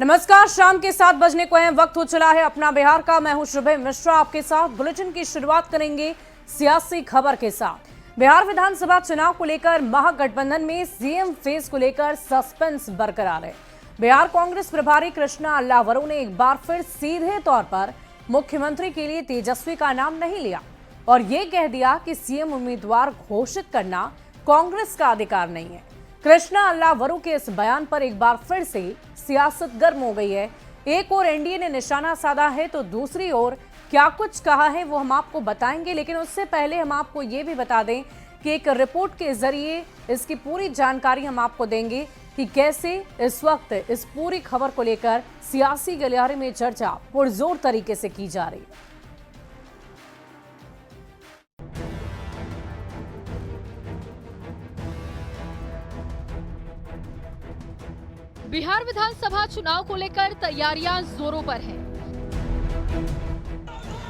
नमस्कार, शाम के 7 बजने को है, वक्त हो चला है अपना बिहार का। मैं हूं शुभे मिश्रा, आपके साथ बुलेटिन की शुरुआत करेंगे सियासी खबर के साथ। बिहार विधानसभा चुनाव को लेकर महागठबंधन में सीएम फेस को लेकर सस्पेंस बरकरार है। बिहार कांग्रेस प्रभारी कृष्णा अल्लावरू ने एक बार फिर सीधे तौर पर मुख्यमंत्री के लिए तेजस्वी का नाम नहीं लिया और ये कह दिया कि सीएम उम्मीदवार घोषित करना कांग्रेस का अधिकार नहीं है। कृष्णा अल्लावरू के इस बयान पर एक बार फिर से सियासत गर्म हो गई है। एक ओर एनडीए ने निशाना साधा है तो दूसरी ओर क्या कुछ कहा है वो हम आपको बताएंगे, लेकिन उससे पहले हम आपको ये भी बता दें कि एक रिपोर्ट के जरिए इसकी पूरी जानकारी हम आपको देंगे कि कैसे इस वक्त इस पूरी खबर को लेकर सियासी गलियारे में चर्चा पुरजोर तरीके से की जा रही है। बिहार विधानसभा चुनाव को लेकर तैयारियां जोरों पर हैं।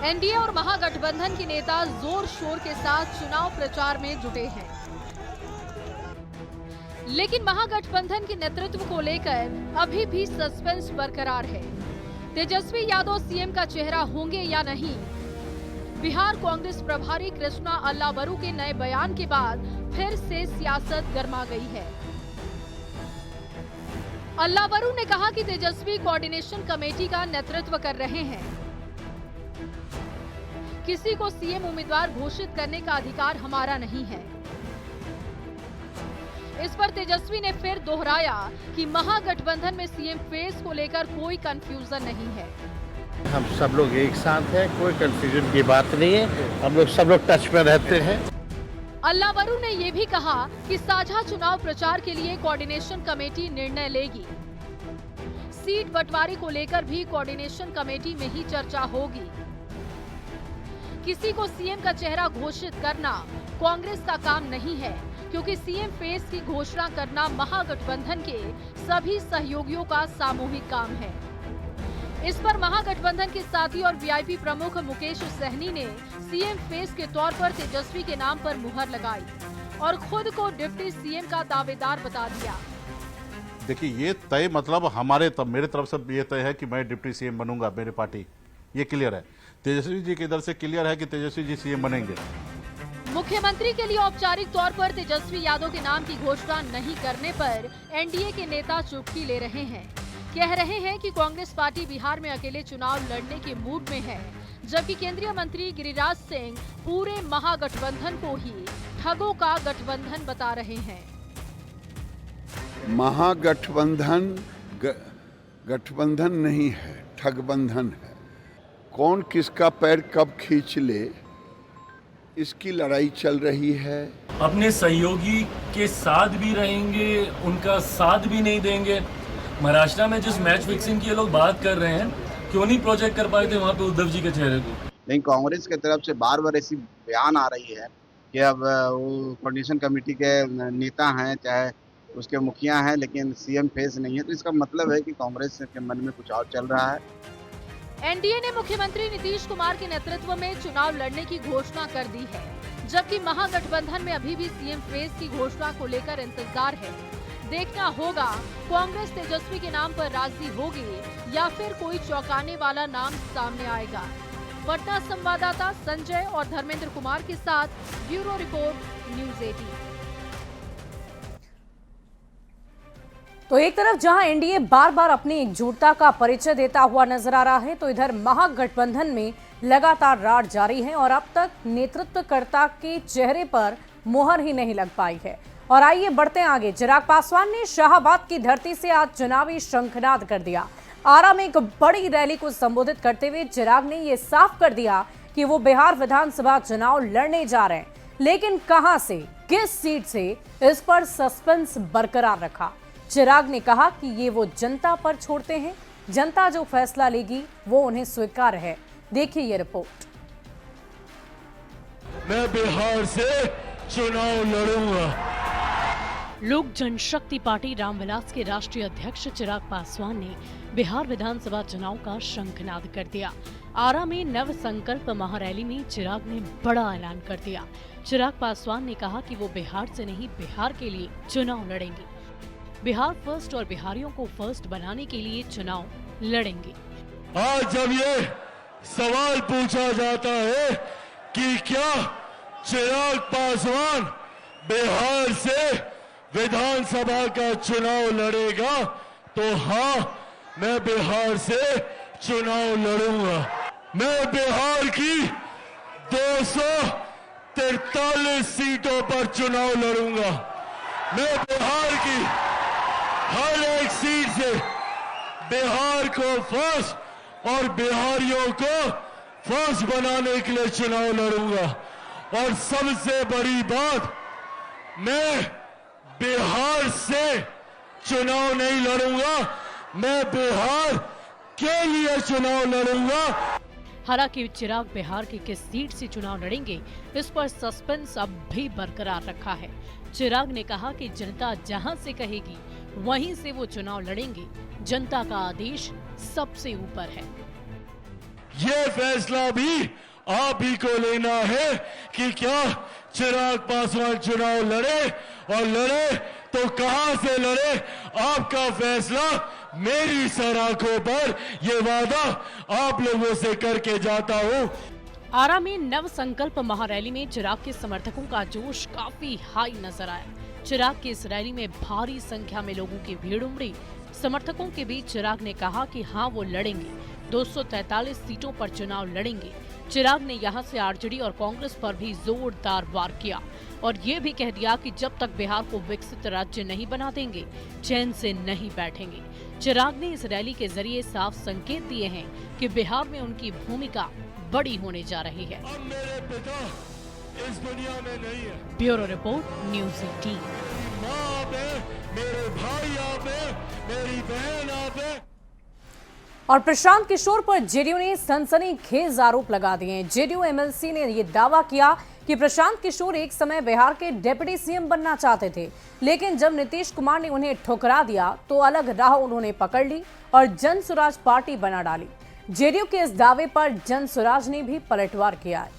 एनडीए और महागठबंधन के नेता जोर शोर के साथ चुनाव प्रचार में जुटे हैं, लेकिन महागठबंधन के नेतृत्व को लेकर अभी भी सस्पेंस बरकरार है। तेजस्वी यादव सीएम का चेहरा होंगे या नहीं? बिहार कांग्रेस प्रभारी कृष्णा अल्लावरू के नए बयान के बाद फिर से सियासत गर्मा गई है। अल्लावरू ने कहा कि तेजस्वी कोऑर्डिनेशन कमेटी का नेतृत्व कर रहे हैं। किसी को सीएम उम्मीदवार घोषित करने का अधिकार हमारा नहीं है। इस पर तेजस्वी ने फिर दोहराया कि महागठबंधन में सीएम फेस को लेकर कोई कंफ्यूजन नहीं है। हम सब लोग एक साथ हैं, कोई कंफ्यूजन की बात नहीं है। हम लोग सब लोग टच में रहते हैं। अल्लावरू ने यह भी कहा कि साझा चुनाव प्रचार के लिए कोऑर्डिनेशन कमेटी निर्णय लेगी। सीट बंटवारे को लेकर भी कोऑर्डिनेशन कमेटी में ही चर्चा होगी। किसी को सीएम का चेहरा घोषित करना कांग्रेस का काम नहीं है, क्योंकि सीएम फेस की घोषणा करना महागठबंधन के सभी सहयोगियों का सामूहिक काम है। इस पर महागठबंधन के साथी और वीआईपी प्रमुख मुकेश सहनी ने सीएम फेस के तौर पर तेजस्वी के नाम पर मुहर लगाई और खुद को डिप्टी सीएम का दावेदार बता दिया। देखिए, ये तय मतलब मेरे तरफ से ये तय है कि मैं डिप्टी सीएम बनूंगा, मेरी पार्टी, ये क्लियर है। तेजस्वी जी के इधर से क्लियर है कि तेजस्वी जी सीएम बनेंगे। मुख्यमंत्री के लिए औपचारिक तौर पर तेजस्वी यादव के नाम की घोषणा नहीं करने पर एनडीए के नेता चुटकी ले रहे हैं। कह रहे हैं कि कांग्रेस पार्टी बिहार में अकेले चुनाव लड़ने के मूड में है, जबकि केंद्रीय मंत्री गिरिराज सिंह पूरे महागठबंधन को ही ठगों का गठबंधन बता रहे हैं। महागठबंधन गठबंधन नहीं है, ठगबंधन है। कौन किसका पैर कब खींच ले, इसकी लड़ाई चल रही है। अपने सहयोगी के साथ भी रहेंगे, उनका साथ भी नहीं देंगे। महाराष्ट्र में जिस मैच फिक्सिंग की ये लोग बात कर रहे हैं, क्यों नहीं प्रोजेक्ट कर पाए थे वहाँ पे उद्धव जी के चेहरे को? लेकिन कांग्रेस की तरफ से बार बार ऐसी बयान आ रही है कि अब वो कोऑर्डिनेशन कमेटी के नेता हैं, चाहे उसके मुखिया हैं, लेकिन सीएम फेस नहीं है। तो इसका मतलब है कि कांग्रेस के मन में कुछ और चल रहा है। एनडीए ने मुख्यमंत्री नीतीश कुमार के नेतृत्व में चुनाव लड़ने की घोषणा कर दी है, जबकि महागठबंधन में अभी भी सीएम फेस की घोषणा को लेकर इंतजार है। देखना होगा कांग्रेस तेजस्वी के नाम पर राजी होगी या फिर कोई चौंकाने वाला नाम सामने आएगा। पटना संवाददाता संजय और धर्मेंद्र कुमार के साथ ब्यूरो रिपोर्ट, न्यूज़ 18। तो एक तरफ जहां एनडीए बार बार अपनी एकजुटता का परिचय देता हुआ नजर आ रहा है, तो इधर महागठबंधन में लगातार रार जारी है और अब तक नेतृत्वकर्ता के चेहरे पर मुहर ही नहीं लग पाई है। और आइए बढ़ते हैं आगे। चिराग पासवान ने शाहबाद की धरती से आज चुनावी शंखनाद कर दिया। आरा में एक बड़ी रैली को संबोधित करते हुए चिराग ने यह साफ कर दिया कि वो बिहार विधानसभा चुनाव लड़ने जा रहे हैं, लेकिन कहां से, किस सीट से, इस पर सस्पेंस बरकरार रखा। चिराग ने कहा कि ये वो जनता पर छोड़ते हैं, जनता जो फैसला लेगी वो उन्हें स्वीकार है। देखिए ये रिपोर्ट। मैं बिहार से चुनाव लड़ूंगा। लोक जनशक्ति पार्टी रामविलास के राष्ट्रीय अध्यक्ष चिराग पासवान ने बिहार विधानसभा चुनाव का शंखनाद कर दिया। आरा में नव संकल्प महारैली में चिराग ने बड़ा ऐलान कर दिया। चिराग पासवान ने कहा कि वो बिहार से नहीं, बिहार के लिए चुनाव लड़ेंगे। बिहार फर्स्ट और बिहारियों को फर्स्ट बनाने के लिए चुनाव लड़ेंगे। आज जब ये सवाल पूछा जाता है कि क्या चिराग पासवान बिहार से विधानसभा का चुनाव लड़ेगा, तो हाँ, मैं बिहार से चुनाव लड़ूंगा। मैं बिहार की 243 सीटों पर चुनाव लड़ूंगा। मैं बिहार की हर एक सीट से बिहार को फर्स्ट और बिहारियों को फर्स्ट बनाने के लिए चुनाव लड़ूंगा। और सबसे बड़ी बात, मैं बिहार से चुनाव नहीं लड़ूंगा, मैं बिहार के लिए चुनाव लड़ूंगा। हालांकि चिराग बिहार की किस सीट से चुनाव लड़ेंगे, इस पर सस्पेंस अब भी बरकरार रखा है। चिराग ने कहा कि जनता जहां से कहेगी वहीं से वो चुनाव लड़ेंगे। जनता का आदेश सबसे ऊपर है। ये फैसला भी आप ही को लेना है कि क्या चिराग पासवान चुनाव लड़े, और लड़े तो कहां से लड़े। आपका फैसला मेरी सराखों पर, ये वादा आप लोगों से करके जाता हूं। आरा में नव संकल्प महारैली में चिराग के समर्थकों का जोश काफी हाई नजर आया। चिराग की इस रैली में भारी संख्या में लोगों की भीड़ उमड़ी। समर्थकों के बीच चिराग ने कहा कि हाँ, वो लड़ेंगे, 243 सीटों पर चुनाव लड़ेंगे। चिराग ने यहां से आरजेडी और कांग्रेस पर भी जोरदार वार किया और ये भी कह दिया कि जब तक बिहार को विकसित राज्य नहीं बना देंगे, चैन से नहीं बैठेंगे। चिराग ने इस रैली के जरिए साफ संकेत दिए हैं कि बिहार में उनकी भूमिका बड़ी होने जा रही है। अब मेरे पिता इस दुनिया में नहीं है। Bureau report, news 18। माँ आप है, मेरे भाई आप है, मेरी बहन आप है। और प्रशांत किशोर पर जेडीयू ने सनसनीखेज आरोप लगा दिए। जेडीयू एमएलसी ने यह दावा किया कि प्रशांत किशोर एक समय बिहार के डिप्टी सीएम बनना चाहते थे, लेकिन जब नीतीश कुमार ने उन्हें ठुकरा दिया तो अलग राह उन्होंने पकड़ ली और जन स्वराज पार्टी बना डाली। जेडीयू के इस दावे पर जन स्वराज ने भी पलटवार किया है।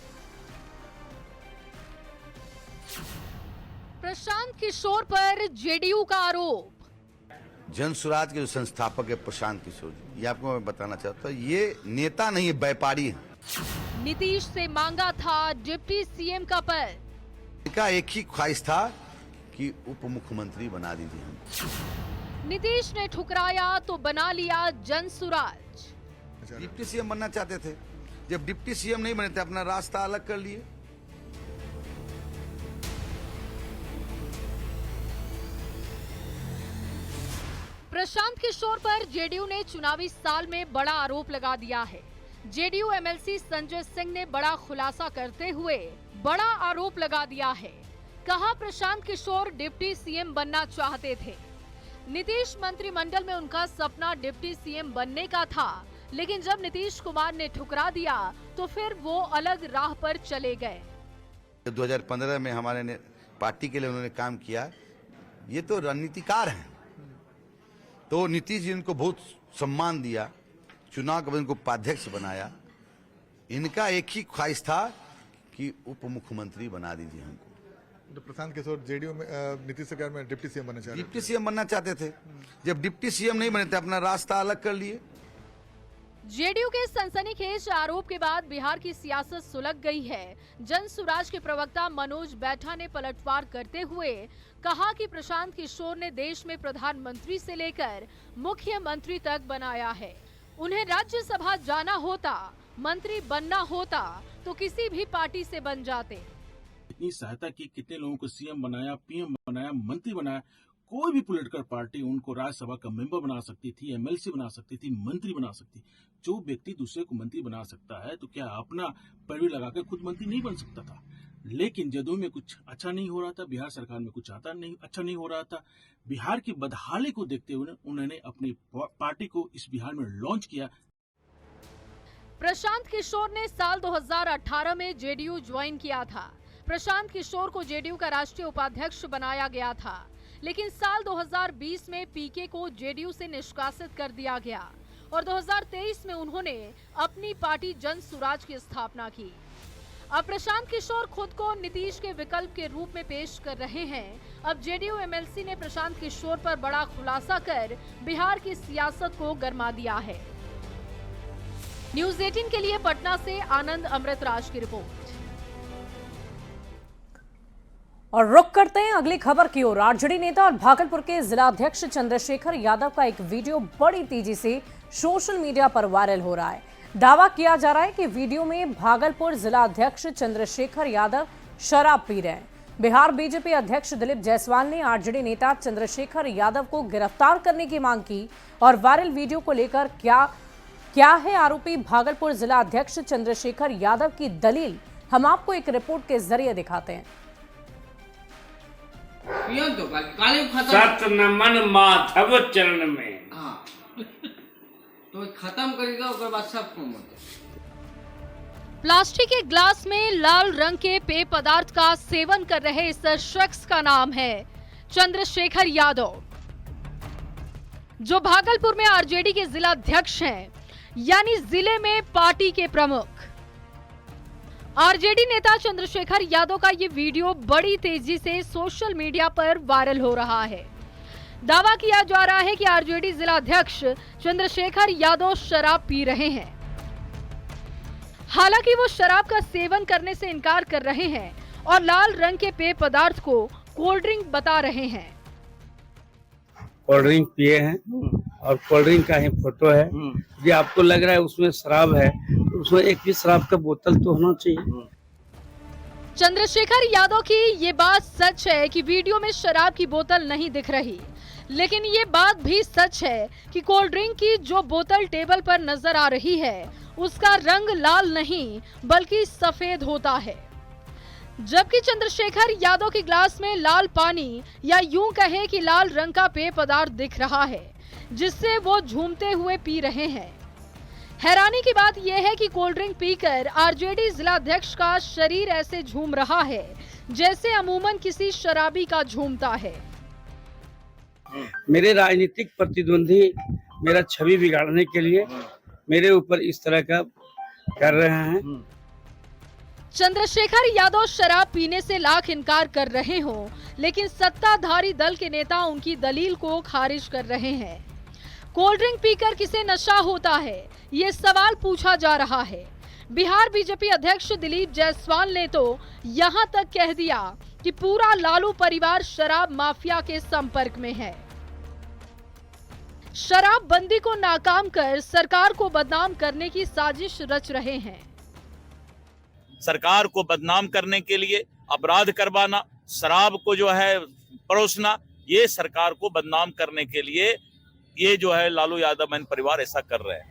प्रशांत किशोर पर जेडीयू का आरोप। जन स्वराज के जो संस्थापक है प्रशांत किशोर जी, ये आपको मैं बताना चाहता हूँ, ये नेता नहीं है, व्यापारी है। नीतीश से मांगा था डिप्टी सीएम का पद। इनका एक ही ख्वाहिश था कि उप मुख्यमंत्री बना दीजिए हम। नीतीश ने ठुकराया तो बना लिया जन स्वराज। डिप्टी सीएम बनना चाहते थे, जब डिप्टी सीएम नहीं बने थे अपना रास्ता अलग कर लिए। प्रशांत किशोर पर जेडीयू ने चुनावी साल में बड़ा आरोप लगा दिया है। जेडीयू एमएलसी संजय सिंह ने बड़ा खुलासा करते हुए बड़ा आरोप लगा दिया है। कहा, प्रशांत किशोर डिप्टी सीएम बनना चाहते थे। नीतीश मंत्रिमंडल में उनका सपना डिप्टी सीएम बनने का था, लेकिन जब नीतीश कुमार ने ठुकरा दिया तो फिर वो अलग राह पर चले गए। 2015 में हमारे पार्टी के लिए उन्होंने काम किया। ये तो रणनीतिकार हैं, तो नीतीश जी इनको बहुत सम्मान दिया, चुनाव के बाद इनको उपाध्यक्ष बनाया। इनका एक ही ख्वाहिश था कि उप मुख्यमंत्री बना दीजिए हमको। तो प्रशांत किशोर जेडीयू में नीतीश सरकार में डिप्टी सीएम बनना चाहते थे। डिप्टी सीएम बनना चाहते थे, जब डिप्टी सीएम नहीं बने थे अपना रास्ता अलग कर लिए। जेडीयू के सनसनीखेज आरोप के बाद बिहार की सियासत सुलग गई है। जन स्वराज के प्रवक्ता मनोज बैठा ने पलटवार करते हुए कहा कि प्रशांत किशोर ने देश में प्रधानमंत्री से लेकर मुख्यमंत्री तक बनाया है। उन्हें राज्यसभा जाना होता, मंत्री बनना होता तो किसी भी पार्टी से बन जाते। इतनी सहायता की, कितने लोगों को सीएम बनाया, पीएम बनाया, मंत्री बनाया। कोई भी पॉलिटिकल पार्टी उनको राज्यसभा का मेंबर बना सकती थी, एमएलसी बना सकती थी, मंत्री बना सकती। जो व्यक्ति दूसरे को मंत्री बना सकता है तो क्या अपना पैरवी लगाकर खुद मंत्री नहीं बन सकता था? लेकिन जदयू में कुछ अच्छा नहीं हो रहा था, बिहार सरकार में कुछ अच्छा नहीं हो रहा था। बिहार की बदहाली को देखते हुए उन्होंने अपनी पार्टी को इस बिहार में लॉन्च किया। प्रशांत किशोर ने साल 2018 में जेडीयू ज्वाइन किया था। प्रशांत किशोर को जेडीयू का राष्ट्रीय उपाध्यक्ष बनाया गया था, लेकिन साल 2020 में पीके को जेडीयू से निष्कासित कर दिया गया और 2023 में उन्होंने अपनी पार्टी जन स्वराज की स्थापना की। अब प्रशांत किशोर खुद को नीतीश के विकल्प के रूप में पेश कर रहे हैं। अब जेडीयू एमएलसी ने प्रशांत किशोर पर बड़ा खुलासा कर बिहार की सियासत को गरमा दिया है। न्यूज़ 18 के लिए पटना से आनंद अमृतराज की रिपोर्ट। और रुक करते हैं अगली खबर की ओर। आरजेडी नेता और भागलपुर के जिलाध्यक्ष चंद्रशेखर यादव का एक वीडियो बड़ी तेजी से सोशल मीडिया पर वायरल हो रहा है। दावा किया जा रहा है कि वीडियो में भागलपुर जिलाध्यक्ष चंद्रशेखर यादव शराब पी रहे हैं। बिहार बीजेपी अध्यक्ष दिलीप जायसवाल ने आरजेडी नेता चंद्रशेखर यादव को गिरफ्तार करने की मांग की और वायरल वीडियो को लेकर क्या है आरोपी भागलपुर जिला अध्यक्ष चंद्रशेखर यादव की दलील, हम आपको एक रिपोर्ट के जरिए दिखाते हैं। सत नमन माधव चरण में तो खत्म करेगा और बाद सब कम होता। प्लास्टिक के ग्लास में लाल रंग के पेय पदार्थ का सेवन कर रहे इस शख्स का नाम है चंद्रशेखर यादव, जो भागलपुर में आरजेडी के जिलाध्यक्ष हैं, यानी जिले में पार्टी के प्रमुख। आरजेडी नेता चंद्रशेखर यादव का ये वीडियो बड़ी तेजी से सोशल मीडिया पर वायरल हो रहा है। दावा किया जा रहा है कि आरजेडी जिलाध्यक्ष चंद्रशेखर यादव शराब पी रहे हैं। हालांकि वो शराब का सेवन करने से इनकार कर रहे हैं और लाल रंग के पेय पदार्थ को कोल्ड ड्रिंक बता रहे हैं। कोल्ड ड्रिंक पिए हैं और कोल्ड ड्रिंक का ही फोटो है। ये आपको लग रहा है उसमें शराब है, तो उसमें एक भी शराब का बोतल तो होना चाहिए। चंद्रशेखर यादव की ये बात सच है कि वीडियो में शराब की बोतल नहीं दिख रही, लेकिन ये बात भी सच है कि कोल्ड ड्रिंक की जो बोतल टेबल पर नजर आ रही है उसका रंग लाल नहीं बल्कि सफेद होता है, जबकि चंद्रशेखर यादव के ग्लास में लाल पानी या यूं कहें कि लाल रंग का पेय पदार्थ दिख रहा है, जिससे वो झूमते हुए पी रहे हैं। हैरानी की बात यह है कि कोल्ड ड्रिंक पीकर आरजेडी जिलाध्यक्ष का शरीर ऐसे झूम रहा है जैसे अमूमन किसी शराबी का झूमता है। मेरे राजनीतिक प्रतिद्वंदी मेरा छवि बिगाड़ने के लिए मेरे ऊपर इस तरह का कर रहे हैं। चंद्रशेखर यादव शराब पीने से लाख इनकार कर रहे हों, लेकिन सत्ताधारी दल के नेता उनकी दलील को खारिज कर रहे हैं। कोल्ड ड्रिंक पीकर किसे नशा होता है, ये सवाल पूछा जा रहा है। बिहार बीजेपी अध्यक्ष दिलीप जायसवाल ने तो यहां तक कह दिया कि पूरा लालू परिवार शराब माफिया के संपर्क में है। शराब बंदी को नाकाम कर सरकार को बदनाम करने की साजिश रच रहे हैं। सरकार को बदनाम करने के लिए अपराध करवाना, शराब को जो है परोसना, ये सरकार को बदनाम करने के लिए ये जो है लालू यादव एंड परिवार ऐसा कर रहे हैं।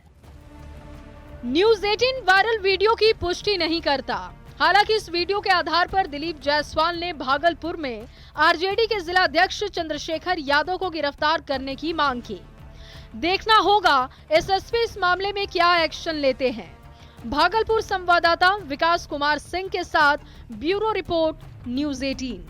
न्यूज़ 18 वायरल वीडियो की पुष्टि नहीं करता। हालांकि इस वीडियो के आधार पर दिलीप जायसवाल ने भागलपुर में आरजेडी के जिलाध्यक्ष चंद्रशेखर यादव को गिरफ्तार करने की मांग की। देखना होगा एसएसपी इस मामले में क्या एक्शन लेते हैं। भागलपुर संवाददाता विकास कुमार सिंह के साथ ब्यूरो रिपोर्ट, न्यूज़ 18।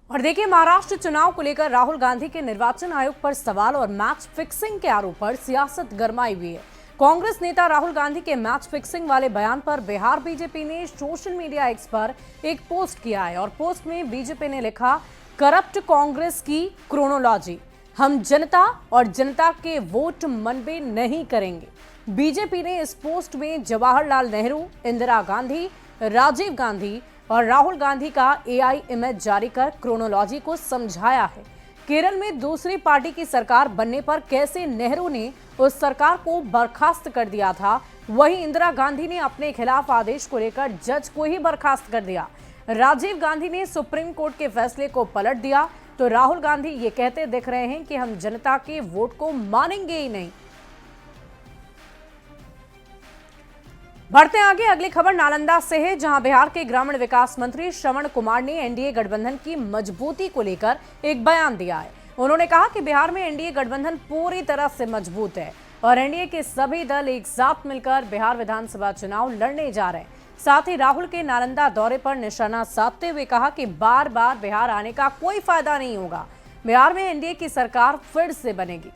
और देखिए, महाराष्ट्र चुनाव को लेकर राहुल गांधी के निर्वाचन आयोग पर सवाल और मैच फिक्सिंग के आरोप पर सियासत गरमाई हुई है। कांग्रेस नेता राहुल गांधी के मैच फिक्सिंग वाले बयान पर बिहार बीजेपी ने सोशल मीडिया एक्स पर एक पोस्ट किया है और पोस्ट में बीजेपी ने लिखा, करप्ट कांग्रेस की क्रोनोलॉजी, हम जनता और जनता के वोट मनबे नहीं करेंगे। बीजेपी ने इस पोस्ट में जवाहरलाल नेहरू, इंदिरा गांधी, राजीव गांधी और राहुल गांधी का एआई इमेज जारी कर क्रोनोलॉजी को समझाया है। केरल में दूसरी पार्टी की सरकार बनने पर कैसे नेहरू ने उस सरकार को बर्खास्त कर दिया था, वहीं इंदिरा गांधी ने अपने खिलाफ आदेश को लेकर जज को ही बर्खास्त कर दिया। राजीव गांधी ने सुप्रीम कोर्ट के फैसले को पलट दिया, तो राहुल गांधी ये कहते दिख रहे हैं कि हम जनता के वोट को मानेंगे ही नहीं। बढ़ते आगे, अगली खबर नालंदा से है, जहां बिहार के ग्रामीण विकास मंत्री श्रवण कुमार ने एनडीए गठबंधन की मजबूती को लेकर एक बयान दिया है। उन्होंने कहा कि बिहार में एनडीए गठबंधन पूरी तरह से मजबूत है और एनडीए के सभी दल एक साथ मिलकर बिहार विधानसभा चुनाव लड़ने जा रहे हैं। साथ ही राहुल के नालंदा दौरे पर निशाना साधते हुए कहा कि बार बार बिहार आने का कोई फायदा नहीं होगा, बिहार में एनडीए की सरकार फिर से बनेगी।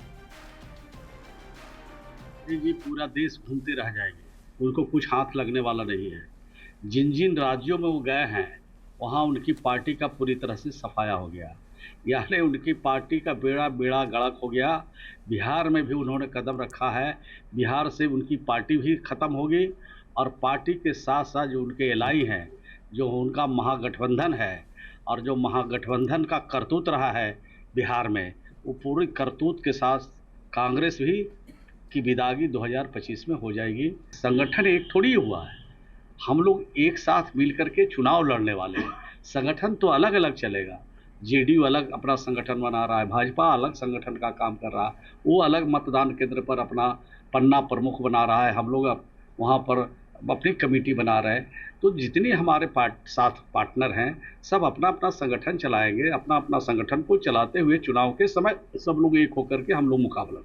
जी पूरा देश घूमते रह जाएंगे, उनको कुछ हाथ लगने वाला नहीं है। जिन जिन राज्यों में वो गए हैं वहाँ उनकी पार्टी का पूरी तरह से सफाया हो गया, यानी उनकी पार्टी का बेड़ा गर्क हो गया। बिहार में भी उन्होंने कदम रखा है, बिहार से उनकी पार्टी भी ख़त्म होगी और पार्टी के साथ साथ जो उनके एलाई हैं, जो उनका महागठबंधन है और जो महागठबंधन का करतूत रहा है बिहार में, वो पूरी करतूत के साथ कांग्रेस भी की विदागी 2025 में हो जाएगी। संगठन एक थोड़ी हुआ है, हम लोग एक साथ मिलकर के चुनाव लड़ने वाले हैं। संगठन तो अलग अलग चलेगा, जेडीयू अलग अपना संगठन बना रहा है, भाजपा अलग संगठन का काम कर रहा है, वो अलग मतदान केंद्र पर अपना पन्ना प्रमुख बना रहा है, हम लोग वहाँ पर अपनी कमेटी बना रहे हैं। तो जितने हमारे साथ पार्टनर हैं सब अपना अपना संगठन चलाएंगे, अपना अपना संगठन को चलाते हुए चुनाव के समय सब लोग एक होकर के हम लोग मुकाबला।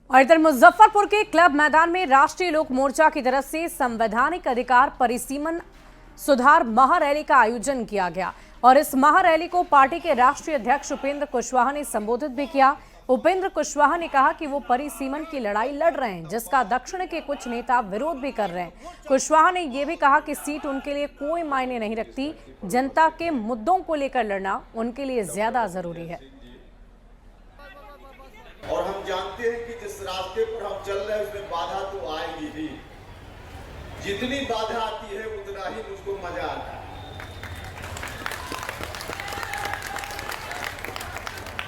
और इधर मुजफ्फरपुर के क्लब मैदान में राष्ट्रीय लोक मोर्चा की तरफ से संवैधानिक अधिकार परिसीमन सुधार महारैली का आयोजन किया गया और इस महारैली को पार्टी के राष्ट्रीय अध्यक्ष उपेंद्र कुशवाहा ने संबोधित भी किया। उपेंद्र कुशवाहा ने कहा कि वो परिसीमन की लड़ाई लड़ रहे हैं, जिसका दक्षिण के कुछ नेता विरोध भी कर रहे हैं। कुशवाहा ने ये भी कहा कि सीट उनके लिए कोई मायने नहीं रखती, जनता के मुद्दों को लेकर लड़ना उनके लिए ज्यादा जरूरी है। और हम जानते हैं कि जिस रास्ते पर हम चल रहे हैं उसमें बाधा तो आएगी ही, जितनी बाधा आती है उतना ही मुझको मजा आता है।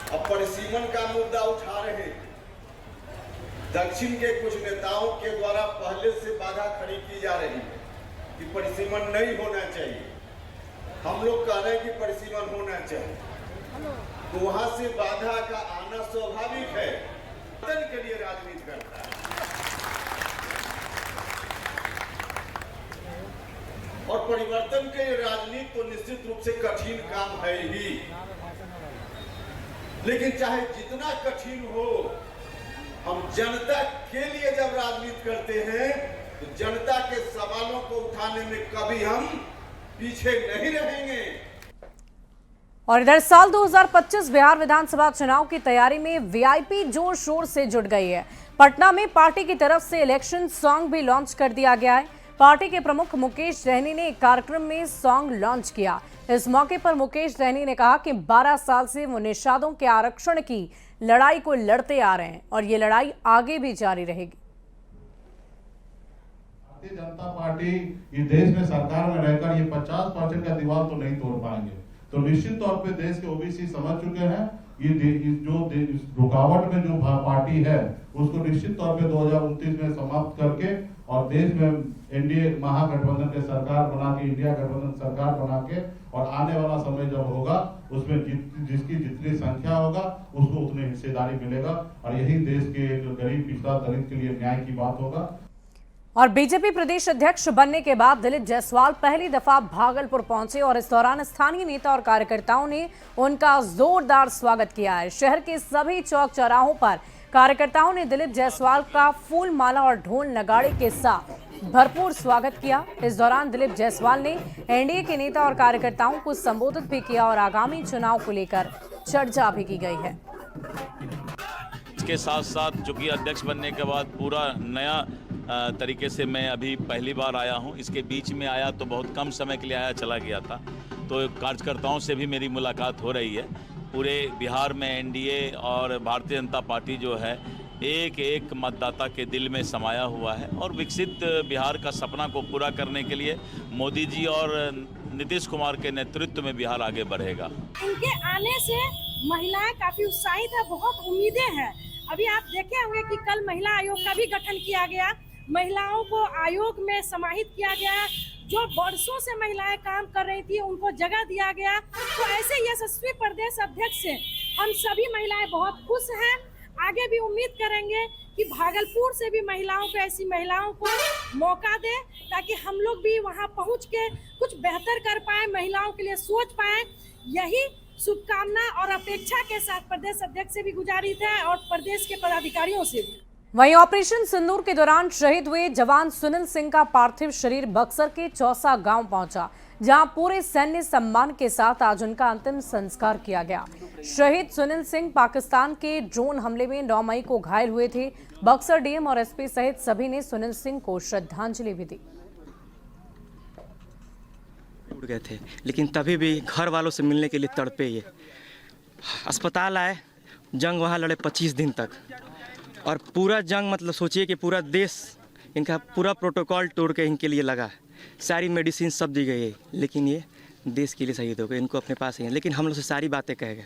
अब परिसीमन का मुद्दा उठा रहे हैं, दक्षिण के कुछ नेताओं के द्वारा पहले से बाधा खड़ी की जा रही है कि परिसीमन नहीं होना चाहिए। हम लोग कह रहे हैं कि परिसीमन होना चाहिए, तो वहां से बाधा का आना स्वाभाविक है। परिवर्तन के लिए राजनीति करता है और परिवर्तन के राजनीति तो निश्चित रूप से कठिन काम है ही, लेकिन चाहे जितना कठिन हो, हम जनता के लिए जब राजनीति करते हैं तो जनता के सवालों को उठाने में कभी हम पीछे नहीं रहेंगे। और इधर साल 2025 बिहार विधानसभा चुनाव की तैयारी में वीआईपी जोर शोर से जुट गई है। पटना में पार्टी की तरफ से इलेक्शन सॉन्ग भी लॉन्च कर दिया गया है। पार्टी के प्रमुख मुकेश सहनी ने एक कार्यक्रम में सॉन्ग लॉन्च किया। इस मौके पर मुकेश सहनी ने कहा कि 12 साल से वो निषादों के आरक्षण की लड़ाई को लड़ते आ रहे हैं और ये लड़ाई आगे भी जारी रहेगी। भारतीय जनता पार्टी इस देश में सरकार में रहकर ये 50% का दीवार तो नहीं तोड़ पाएंगे, तो निश्चित तौर पे देश के ओबीसी समझ चुके हैं ये जो रुकावट में जो पार्टी है उसको निश्चित तौर पे 2029 में समाप्त करके और देश में एनडीए महागठबंधन के सरकार बना के, इंडिया गठबंधन सरकार बना के, और आने वाला समय जब होगा उसमें जिसकी जितनी संख्या होगा उसको उतनी हिस्सेदारी मिलेगा और यही देश के गरीब पिछड़ा दलित के लिए न्याय की बात होगा। और बीजेपी प्रदेश अध्यक्ष बनने के बाद दिलीप जायसवाल पहली दफा भागलपुर पहुंचे और इस दौरान स्थानीय नेता और कार्यकर्ताओं ने उनका जोरदार स्वागत किया है। शहर के सभी चौक चौराहों पर कार्यकर्ताओं ने दिलीप जायसवाल का फूल माला और ढोल नगाड़े के साथ भरपूर स्वागत किया। इस दौरान दिलीप जायसवाल ने एनडीए के नेता और कार्यकर्ताओं को संबोधित भी किया और आगामी चुनाव को लेकर चर्चा भी की गई है। इसके साथ साथ चूंकि अध्यक्ष बनने के बाद पूरा नया तरीके से मैं अभी पहली बार आया हूं। इसके बीच में आया तो बहुत कम समय के लिए आया, चला गया था, तो कार्यकर्ताओं से भी मेरी मुलाकात हो रही है। पूरे बिहार में एनडीए और भारतीय जनता पार्टी जो है एक एक मतदाता के दिल में समाया हुआ है और विकसित बिहार का सपना को पूरा करने के लिए मोदी जी और नीतीश कुमार के नेतृत्व में बिहार आगे बढ़ेगा। इनके आने से महिलाएं काफी उत्साहित है, बहुत उम्मीदें हैं। अभी आप देखे होंगे कि कल महिला आयोग का भी गठन किया गया, महिलाओं को आयोग में समाहित किया गया, जो वर्षों से महिलाएं काम कर रही थी उनको जगह दिया गया। तो ऐसे यशस्वी प्रदेश अध्यक्ष से हम सभी महिलाएं बहुत खुश हैं। आगे भी उम्मीद करेंगे कि भागलपुर से भी महिलाओं को, ऐसी महिलाओं को मौका दे ताकि हम लोग भी वहां पहुंच के कुछ बेहतर कर पाए, महिलाओं के लिए सोच पाए। यही शुभकामना और अपेक्षा के साथ प्रदेश अध्यक्ष से भी गुजारिश है और प्रदेश के पदाधिकारियों से भी। वहीं ऑपरेशन सिंदूर के दौरान शहीद हुए जवान सुनील सिंह का पार्थिव शरीर बक्सर के चौसा गांव पहुंचा। जहां पूरे सैन्य सम्मान के साथ आज उनका अंतिम संस्कार किया गया। शहीद सुनील सिंह पाकिस्तान के ड्रोन हमले में 9 मई को घायल हुए थे। बक्सर डीएम और एसपी सहित सभी ने सुनील सिंह को श्रद्धांजलि भी दी। उड़ गए थे, लेकिन तभी भी घर वालों से मिलने के लिए तड़पे। ये अस्पताल आए, जंग वहाँ लड़े 25 दिन तक, और पूरा जंग मतलब सोचिए कि पूरा देश इनका पूरा प्रोटोकॉल तोड़ के इनके लिए लगा, सारी मेडिसिन सब दी गई है, लेकिन ये देश के लिए शहीद हो गए। इनको अपने पास ही है, लेकिन हम लोग से सारी बातें कह गए,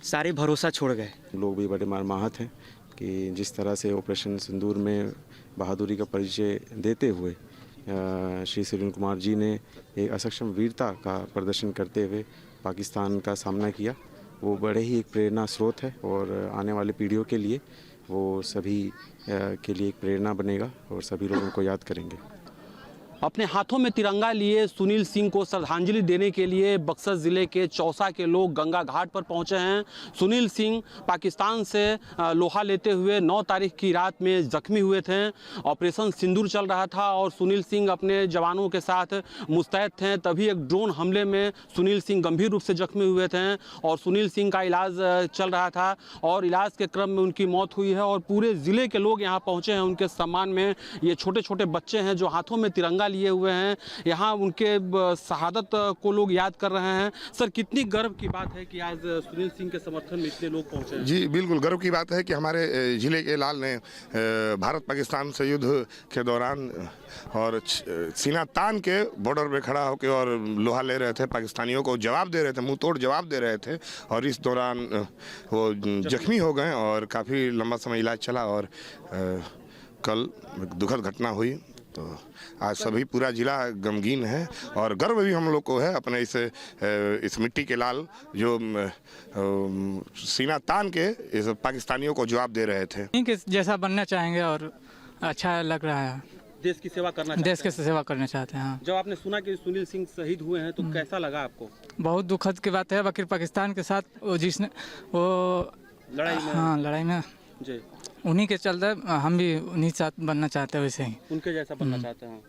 सारी भरोसा छोड़ गए। लोग भी बड़े मर्माहत हैं कि जिस तरह से ऑपरेशन सिंदूर में बहादुरी का परिचय देते हुए श्री सुनील कुमार जी ने एक असक्षम वीरता का प्रदर्शन करते हुए पाकिस्तान का सामना किया, वो बड़े ही एक प्रेरणा स्रोत है और आने वाली पीढ़ियों के लिए वो सभी के लिए एक प्रेरणा बनेगा और सभी लोगों को याद करेंगे। अपने हाथों में तिरंगा लिए सुनील सिंह को श्रद्धांजलि देने के लिए बक्सर ज़िले के चौसा के लोग गंगा घाट पर पहुंचे हैं। सुनील सिंह पाकिस्तान से लोहा लेते हुए 9 तारीख की रात में जख्मी हुए थे। ऑपरेशन सिंदूर चल रहा था और सुनील सिंह अपने जवानों के साथ मुस्तैद थे, तभी एक ड्रोन हमले में सुनील सिंह गंभीर रूप से जख्मी हुए थे और सुनील सिंह का इलाज चल रहा था और इलाज के क्रम में उनकी मौत हुई है। और पूरे ज़िले के लोग यहाँ पहुँचे हैं उनके सम्मान में। ये छोटे छोटे बच्चे हैं जो हाथों में तिरंगा लिए हुए हैं, यहाँ उनके शहादत को लोग याद कर रहे हैं। सर, कितनी गर्व की बात है कि आज सुनील सिंह के समर्थन में इतने लोग पहुंचे हैं। जी बिल्कुल गर्व की बात है कि हमारे जिले के लाल ने भारत पाकिस्तान से युद्ध के दौरान और सीना तान के बॉर्डर पे खड़ा होकर और लोहा ले रहे थे, पाकिस्तानियों को जवाब दे रहे थे, मुंह तोड़ जवाब दे रहे थे, और इस दौरान वो जख्मी हो गए और काफ़ी लंबा समय इलाज चला और कल दुखद घटना हुई। तो आज सभी पूरा जिला गमगीन है और गर्व भी हम लोग को है अपने इस मिट्टी के लाल जो सीना तान के इस पाकिस्तानियों को जवाब दे रहे थे। इनके जैसा बनना चाहेंगे और अच्छा लग रहा है। देश की सेवा करना चाहते हैं। देश की सेवा करना चाहते हैं। जब आपने सुना कि सुनील सिंह शहीद हुए हैं तो कैसा लगा आपको? बहुत दुखद की बात है। बाकी पाकिस्तान के साथ जिसने वो लड़ाई में जी उन्हीं के चलते हम भी उन्हीं के साथ बनना चाहते हैं, वैसे ही उनके जैसा बनना चाहते हैं।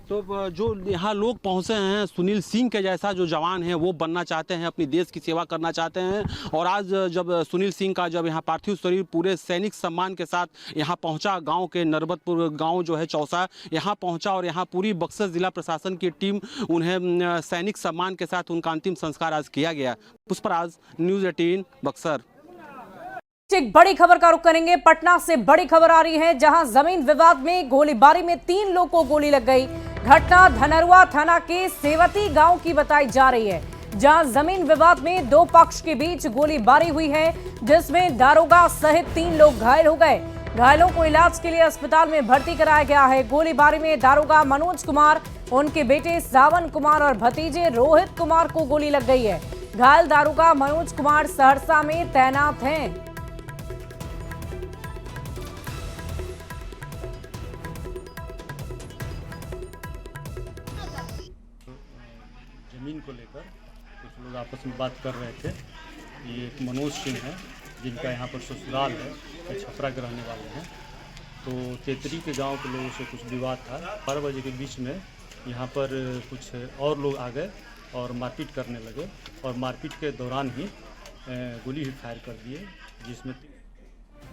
तो जो यहाँ लोग पहुँचे हैं सुनील सिंह के जैसा जो जवान है वो बनना चाहते हैं, अपनी देश की सेवा करना चाहते हैं। और आज जब सुनील सिंह का जब यहाँ पार्थिव शरीर पूरे सैनिक सम्मान के साथ यहाँ पहुँचा, गांव के नरबतपुर गांव जो है चौसा यहाँ पहुँचा और यहाँ पूरी बक्सर जिला प्रशासन की टीम उन्हें सैनिक सम्मान के साथ उनका अंतिम संस्कार आज किया गया। पुष्पराज, न्यूज़ 18 बक्सर। एक बड़ी खबर का रुख करेंगे। पटना से बड़ी खबर आ रही है, जहां जमीन विवाद में गोलीबारी में 3 लोगों को गोली लग गई। घटना धनरुआ थाना के सेवती गांव की बताई जा रही है, जहां जमीन विवाद में 2 पक्ष के बीच गोलीबारी हुई है, जिसमें दारोगा सहित 3 लोग घायल हो गए। घायलों को इलाज के लिए अस्पताल में भर्ती कराया गया है। गोलीबारी में दारोगा मनोज कुमार, उनके बेटे सावन कुमार और भतीजे रोहित कुमार को गोली लग गई है। घायल दारोगा मनोज कुमार सहरसा में तैनात हैं। जमीन को लेकर कुछ लोग आपस में बात कर रहे थे। ये एक मनोज सिंह है जिनका यहाँ पर ससुराल है, ये छपरा के रहने वाले हैं। तो तेतरी के गांव के लोगों से कुछ विवाद था। 12 बजे के बीच में यहाँ पर कुछ और लोग आ गए और मारपीट करने लगे और मारपीट के दौरान ही गोली भी फायर कर दिए, जिसमें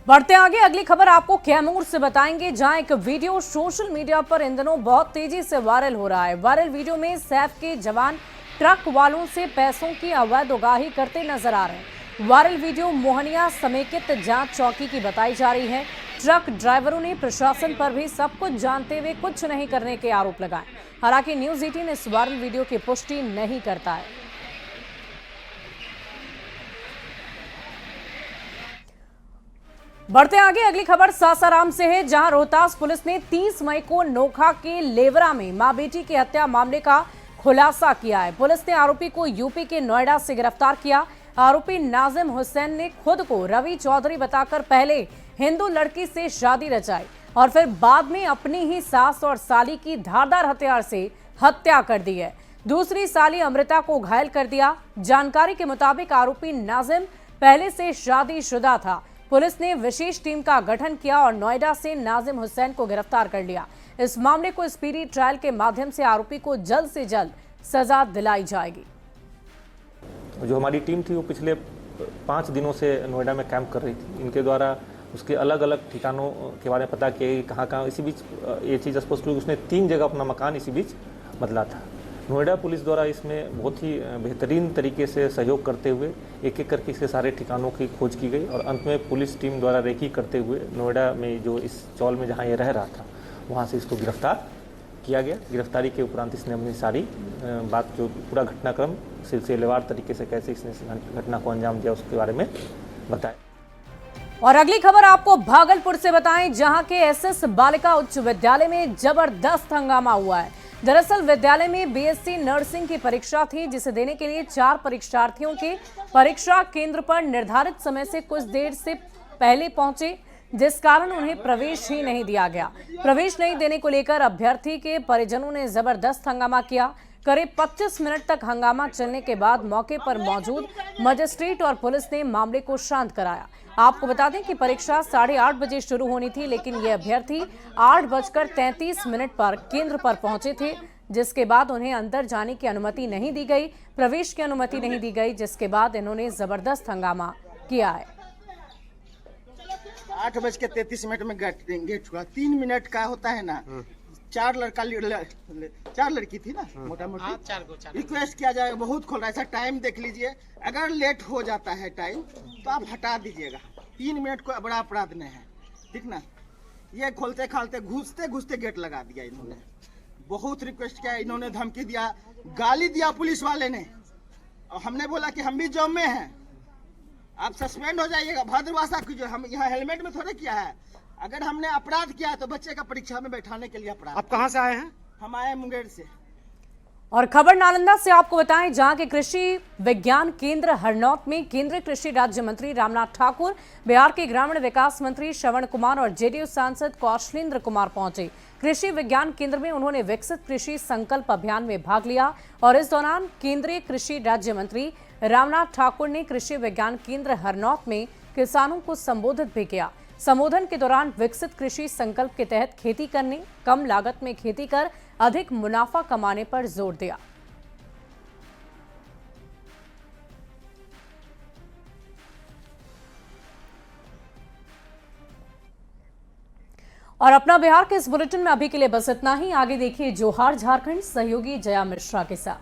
बढ़ते आगे अगली खबर आपको कैमूर से बताएंगे, जहां एक वीडियो सोशल मीडिया पर इन दिनों बहुत तेजी से वायरल हो रहा है। वायरल वीडियो में सैफ के जवान ट्रक वालों से पैसों की अवैध उगाही करते नजर आ रहे हैं। वायरल वीडियो मोहनिया समेकित जांच चौकी की बताई जा रही है। ट्रक ड्राइवरों ने प्रशासन पर भी सब कुछ जानते हुए कुछ नहीं करने के आरोप लगाए। हालांकि न्यूज़ 18 इस वायरल वीडियो की पुष्टि नहीं करता है। बढ़ते आगे अगली खबर सासाराम से है, जहां रोहतास पुलिस ने 30 मई को नोखा के लेवरा में मां बेटी की हत्या मामले का खुलासा किया है। पुलिस ने आरोपी को यूपी के नोएडा से गिरफ्तार किया। आरोपी नाजिम हुसैन ने खुद को रवि चौधरी बताकर पहले हिंदू लड़की से शादी रचाई और फिर बाद में अपनी ही सास और साली की धारदार हथियार से हत्या कर दी है। दूसरी साली अमृता को घायल कर दिया। जानकारी के मुताबिक आरोपी नाजिम पहले से शादीशुदा था। पुलिस ने विशेष टीम का गठन किया और नोएडा से नाजिम हुसैन को गिरफ्तार कर लिया। इस मामले को स्पीडी ट्रायल के माध्यम से आरोपी को जल्द से जल्द सजा दिलाई जाएगी। जो हमारी टीम थी वो पिछले 5 दिनों से नोएडा में कैंप कर रही थी। इनके द्वारा उसके अलग अलग ठिकानों के बारे में पता किया कि कहाँ कहाँ, इसी बीच ये चीज़ स्पष्ट हुई उसने 3 जगह अपना मकान इसी बीच बदला था। नोएडा पुलिस द्वारा इसमें बहुत ही बेहतरीन तरीके से सहयोग करते हुए एक एक करके इसके सारे ठिकानों की खोज की गई और अंत में पुलिस टीम द्वारा रेकी करते हुए नोएडा में जो इस चौल में जहाँ ये रह रहा था वहाँ से इसको गिरफ्तार किया गया। गिरफ्तारी के उपरांत इसने अपनी सारी बात, जो पूरा घटनाक्रम सिलसिलेवार तरीके से कैसे इसने घटना को अंजाम दिया उसके बारे में बताया। और अगली खबर आपको भागलपुर से बताएं, जहां के एसएस बालिका उच्च विद्यालय में जबरदस्त हंगामा हुआ है। दरअसल विद्यालय में बीएससी नर्सिंग की परीक्षा थी, जिसे देने के लिए 4 परीक्षार्थियों के परीक्षा केंद्र पर निर्धारित समय से कुछ देर से पहले पहुंचे, जिस कारण उन्हें प्रवेश ही नहीं दिया गया। प्रवेश नहीं देने को लेकर अभ्यर्थी के परिजनों ने जबरदस्त हंगामा किया। करीब 25 मिनट तक हंगामा चलने के बाद मौके पर मौजूद मजिस्ट्रेट और पुलिस ने मामले को शांत कराया। आपको बता दें कि परीक्षा 8:30 बजे शुरू होनी थी, लेकिन ये अभ्यर्थी 8:33 पर केंद्र पर पहुंचे थे, जिसके बाद उन्हें अंदर जाने की अनुमति नहीं दी गई, प्रवेश की अनुमति नहीं दी गई, जिसके बाद इन्होंने जबरदस्त हंगामा किया है। 8:33 में गेट हुआ। 3 मिनट का होता है ना, 4 लड़की थी ना, मोटा मोटी 4 रिक्वेस्ट किया जाएगा। बहुत खोल रहा है, ऐसा टाइम देख लीजिए, अगर लेट हो जाता है टाइम तो आप हटा दीजिएगा। 3 मिनट को बड़ा अपराध नहीं है, ठीक ना। ये खोलते खालते घुसते गेट लगा दिया इन्होंने। बहुत रिक्वेस्ट किया, इन्होंने धमकी दिया, गाली दिया पुलिस वाले ने, और हमने बोला कि हम भी जॉब में हैं, आप सस्पेंड हो जाइएगा, भद्र भाषा कीजिए। हम यहाँ हेलमेट में थोड़े किया है, अगर हमने अपराध किया है तो बच्चे का परीक्षा में बैठाने के लिए अपराध। आप कहाँ से आए हैं? हम आए मुंगेर से। और खबर नालंदा से आपको बताएं, जहां के कृषि विज्ञान केंद्र हरनौत में केंद्रीय कृषि राज्य मंत्री रामनाथ ठाकुर, बिहार के ग्रामीण विकास मंत्री श्रवण कुमार और जेडीयू सांसद कौशलेंद्र कुमार पहुंचे। कृषि विज्ञान केंद्र में उन्होंने विकसित कृषि संकल्प अभियान में भाग लिया और इस दौरान केंद्रीय कृषि राज्य मंत्री रामनाथ ठाकुर ने कृषि विज्ञान केंद्र हरनौत में किसानों को संबोधित भी किया। संबोधन के दौरान विकसित कृषि संकल्प के तहत खेती करने, कम लागत में खेती कर अधिक मुनाफा कमाने पर जोर दिया। और अपना बिहार के इस बुलेटिन में अभी के लिए बस इतना ही। आगे देखिए जोहार झारखंड सहयोगी जया मिश्रा के साथ।